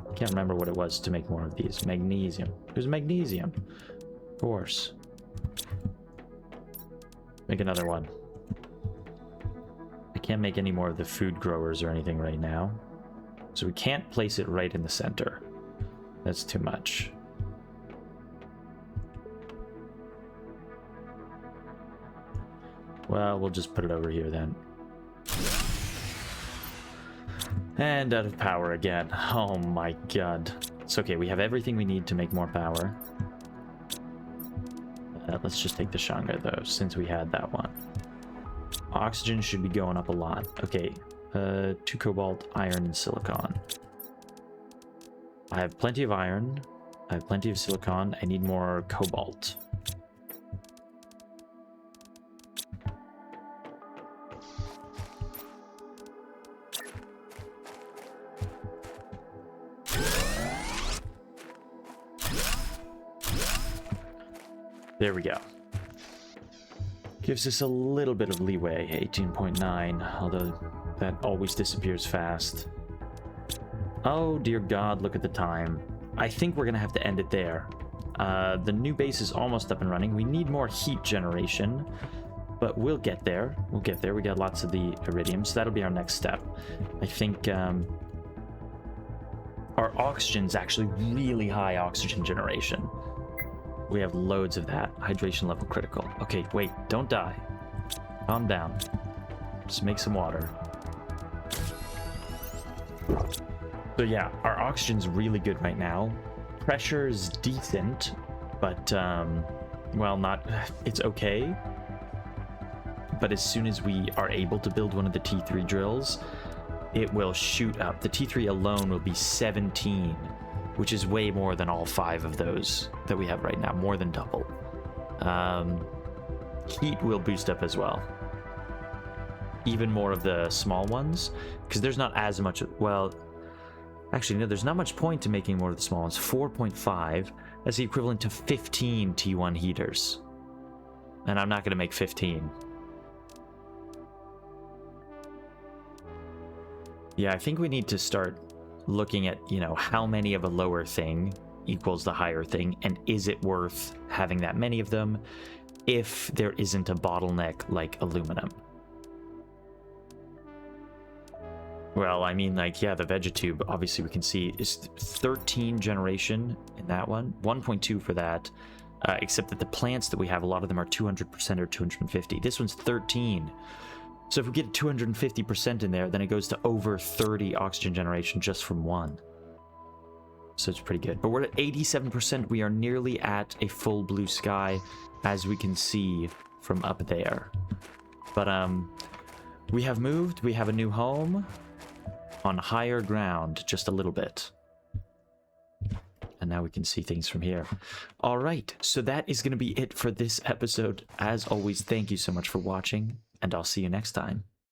I can't remember what it was to make more of these. Magnesium. There's magnesium. Of course. Make another one. I can't make any more of the food growers or anything right now. So we can't place it right in the center. That's too much. Well, we'll just put it over here then. And out of power again. Oh my god. It's okay, we have everything we need to make more power. Let's just take the Shanga though, since we had that one. Oxygen should be going up a lot. Okay, 2 cobalt, iron, and silicon. I have plenty of iron. I have plenty of silicon. I need more cobalt. There we go. Gives us a little bit of leeway, 18.9, although that always disappears fast. Oh dear god, look at the time. I think we're gonna have to end it there. The new base is almost up and running. We need more heat generation, but we'll get there. We'll get there. We got lots of the iridium, so that'll be our next step. I think our oxygen's actually really high oxygen generation. We have loads of that. Hydration level critical. Okay, wait, don't die. Calm down. Just make some water. So yeah, our oxygen's really good right now. Pressure's decent, but, well, not... It's okay. But as soon as we are able to build one of the T3 drills, it will shoot up. The T3 alone will be 17. Which is way more than all 5 of those that we have right now, more than double. Heat will boost up as well. Even more of the small ones, because there's not as much, well, Actually, no, there's not much point to making more of the small ones. 4.5. That's the equivalent to 15 T1 heaters. And I'm not going to make 15. Yeah, I think we need to start looking at, you know, how many of a lower thing equals the higher thing, and is it worth having that many of them if there isn't a bottleneck like aluminum? Well, I mean, like, yeah, the Vegetube, obviously we can see is 13 generation in that one, 1.2 for that, except that the plants that we have, a lot of them are 200% or 250. This one's 13. So if we get 250% in there, then it goes to over 30 oxygen generation just from one. So it's pretty good. But we're at 87%. We are nearly at a full blue sky, as we can see from up there. But we have moved. We have a new home on higher ground, just a little bit. And now we can see things from here. All right, so that is going to be it for this episode. As always, thank you so much for watching, and I'll see you next time.